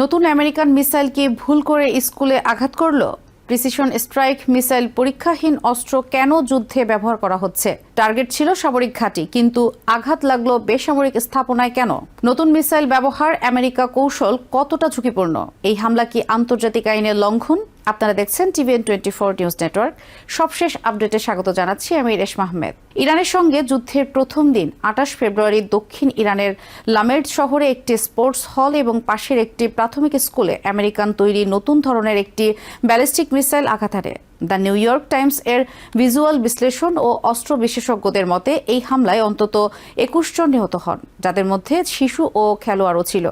নতুন American missile কি ভুল করে স্কুলে আঘাত করলো? প্রিসিশন স্ট্রাইক মিসাইল পরীক্ষাহীন অস্ত্র কেন যুদ্ধে ব্যবহার করা হচ্ছে? টার্গেট ছিল সামরিক ঘাঁটি, কিন্তু আঘাত লাগলো বেসামরিক স্থাপনায় কেন? নতুন মিসাইল ব্যবহার আমেরিকা কৌশল কতটা ঝুঁকিপূর্ণ? এই হামলা কি আন্তর্জাতিক আইনের লঙ্ঘন? আপনারা দেখছেন টিভিএন 24 নিউজ নেটওয়ার্ক। সবশেষ আপডেটে স্বাগত জানাচ্ছি আমি রেশমা আহমেদ। ইরানের সঙ্গে যুদ্ধের প্রথম দিন 28 ফেব্রুয়ারি দক্ষিণ ইরানের লামের্ড শহরে একটি স্পোর্টস হল এবং পাশের একটি প্রাথমিক স্কুলে আমেরিকান তৈরি নতুন ধরনের একটি ব্যালিস্টিক মিসাইল আঘাত হানে। দ্য নিউ ইয়র্ক টাইমস এর ভিজুয়াল বিশ্লেষণ ও অস্ত্র বিশেষজ্ঞদের মতে এই হামলায় অন্তত 21 জন নিহত হন, যাদের মধ্যে শিশু ও খেলোয়াড়ও ছিল।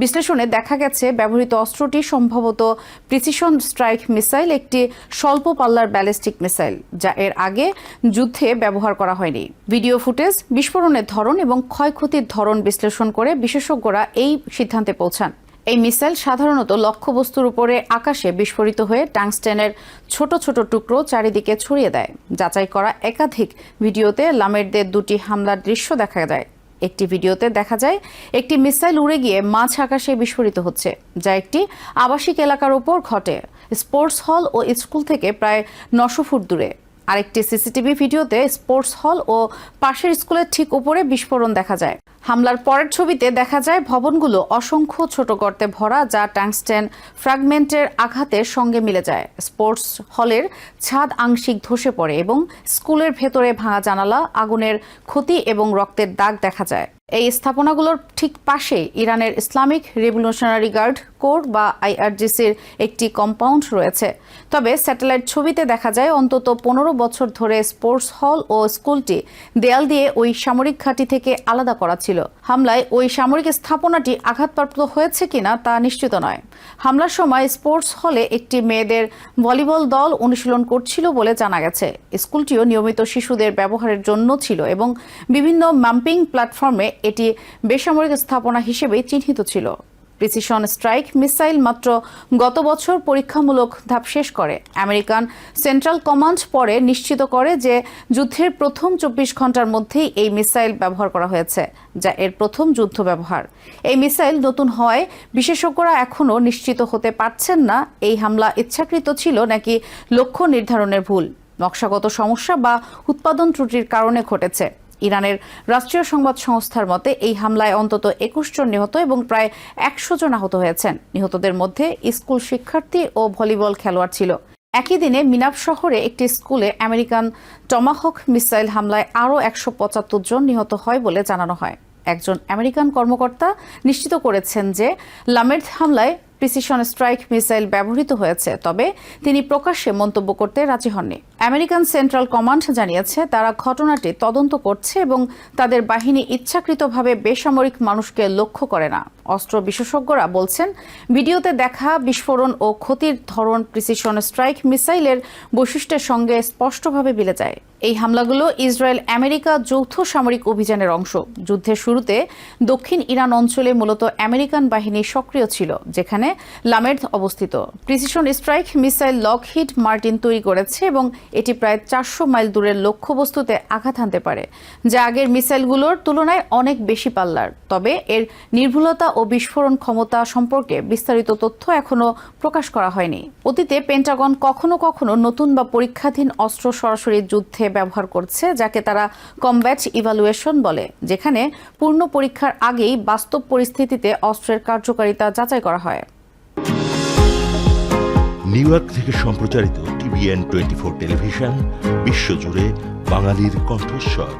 বিশ্লেষণে দেখা গেছে ব্যবহৃত অস্ত্রটি সম্ভবত প্রিসিশন স্ট্রাইক মিসাইল, একটি স্বল্প পাল্লার ব্যালিস্টিক মিসাইল যা এর আগে যুদ্ধে ব্যবহার করা হয়নি। ভিডিও ফুটেজ, বিস্ফোরণের ধরন এবং ক্ষয়ক্ষতির ধরন বিশ্লেষণ করে বিশেষজ্ঞরা এই সিদ্ধান্তে পৌঁছান। এই মিসাইল সাধারণত লক্ষ্যবস্তুর উপরে আকাশে বিস্ফোরিত হয়ে টাংস্টেনের ছোট ছোট টুকরো চারিদিকে ছড়িয়ে দেয়। যাচাই করা একাধিক ভিডিওতে লামের্ডদের দুটি হামলার দৃশ্য দেখা যায়। একটি ভিডিওতে দেখা যায় একটি মিসাইল উড়ে গিয়ে মাঝ আকাশে বিস্ফোরিত হচ্ছে, যা একটি আবাসিক এলাকার উপর ঘটে, স্পোর্টস হল ও স্কুল থেকে প্রায় 900 ফুট দূরে। আরেকটি সিসিটিভি ভিডিওতে স্পোর্টস হল ও পাশের স্কুলের ঠিক উপরে বিস্ফোরণ দেখা যায়। হামলার পরের ছবিতে দেখা যায় ভবনগুলো অসংখ্য ছোট গর্তে ভরা, যা টাংস্টেন ফ্র্যাগমেন্টের আঘাতের সঙ্গে মিলে যায়। স্পোর্টস হলের ছাদ আংশিক ধসে পড়ে এবং স্কুলের ভেতরে ভাঙা জানালা, আগুনের ক্ষতি এবং রক্তের দাগ দেখা যায়। এই স্থাপনাগুলোর ঠিক পাশে ইরানের ইসলামিক রেভলিউশনারি গার্ড কোর বা আইআরজিসির একটি কম্পাউন্ড রয়েছে। তবে স্যাটেলাইট ছবিতে দেখা যায় অন্তত 15 বছর ধরে স্পোর্টস হল ও স্কুলটি দেয়াল দিয়ে ওই সামরিক ঘাঁটি থেকে আলাদা করা ছিল। হামলায় ওই সামরিক স্থাপনাটি আঘাতপ্রাপ্ত হয়েছে কিনা তা নিশ্চিত নয়। হামলার সময় স্পোর্টস হলে একটি মেয়েদের ভলিবল দল অনুশীলন করছিল বলে জানা গেছে। স্কুলটিও নিয়মিত শিশুদের ব্যবহারের জন্য ছিল এবং বিভিন্ন মাম্পিং প্ল্যাটফর্মে এটি বেসামরিক স্থাপনা হিসেবে চিহ্নিত ছিল। প্রিসিশন স্ট্রাইক মিসাইল মাত্র গত বছর পরীক্ষামূলক ধাপ শেষ করে। আমেরিকান সেন্ট্রাল কমান্ড পরে নিশ্চিত করে যে যুদ্ধের প্রথম 24 ঘন্টার মধ্যেই এই মিসাইল ব্যবহার করা হয়েছে, যা এর প্রথম যুদ্ধ ব্যবহার। এই মিসাইল নতুন হওয়ায় বিশেষজ্ঞরা এখনও নিশ্চিত হতে পারছেন না এই হামলা ইচ্ছাকৃত ছিল নাকি লক্ষ্য নির্ধারণের ভুল, নকশাগত সমস্যা বা উৎপাদন ত্রুটির কারণে ঘটেছে। ইরানের রাষ্ট্রীয় সংবাদ সংস্থার মতে এই হামলায় অন্তত 21 জন নিহত এবং প্রায় 100 জন আহত হয়েছেন। নিহতদের মধ্যে স্কুল শিক্ষার্থী ও ভলিবল খেলোয়াড় ছিল। একই দিনে মিনাব শহরে একটি স্কুলে আমেরিকান টমাহক মিসাইল হামলায় আরও 175 জন নিহত হয় বলে জানানো হয়। একজন আমেরিকান কর্মকর্তা নিশ্চিত করেছেন যে লামের্ড হামলায় প্রিসিশন স্ট্রাইক মিসাইল ব্যবহৃত হয়েছে, তবে তিনি প্রকাশ্যে মন্তব্য করতে রাজি হননি। আমেরিকান সেন্ট্রাল কমান্ড জানিয়েছে তারা ঘটনাটি তদন্ত করছে এবং তাদের বাহিনী ইচ্ছাকৃতভাবে বেসামরিক মানুষকে লক্ষ্য করে না। অস্ত্র বিশেষজ্ঞরা বলছেন ভিডিওতে দেখা বিস্ফোরণ ও ক্ষতির ধরন প্রিসিশন স্ট্রাইক মিসাইলের বৈশিষ্ট্যের সঙ্গে স্পষ্টভাবে মিলে যায়। এই হামলাগুলো ইসরায়েল আমেরিকা যৌথ সামরিক অভিযানের অংশ। যুদ্ধের শুরুতে দক্ষিণ ইরান অঞ্চলে মূলত আমেরিকান বাহিনী সক্রিয় ছিল, যেখানে লামের্ড অবস্থিত। Precision strike missile Lockheed Martin তৈরি করেছে এবং এটি প্রায় 400 মাইল দূরের লক্ষ্যবস্তুতে আঘাত হানতে পারে, যা আগের মিসাইলগুলোর তুলনায় অনেক বেশি পাল্লার। তবে এর নির্ভুলতা ও বিস্ফোরণ ক্ষমতা সম্পর্কে বিস্তারিত তথ্য এখনও প্রকাশ করা হয়নি। অতীতে পেন্টাগন কখনো কখনো নতুন বা পরীক্ষাধীন অস্ত্র সরাসরি যুদ্ধে ব্যবহার করছে, যাকে তারা কমব্যাট ইভালুয়েশন বলে, যেখানে পূর্ণ পরীক্ষার আগেই বাস্তব পরিস্থিতিতে অস্ত্রের কার্যকারিতা যাচাই করা হয়। নিউ ইয়র্ক থেকে সম্প্রচারিত টিভিএন 24 টেলিভিশন বিশ্বজুড়ে বাঙালির কণ্ঠস্বর।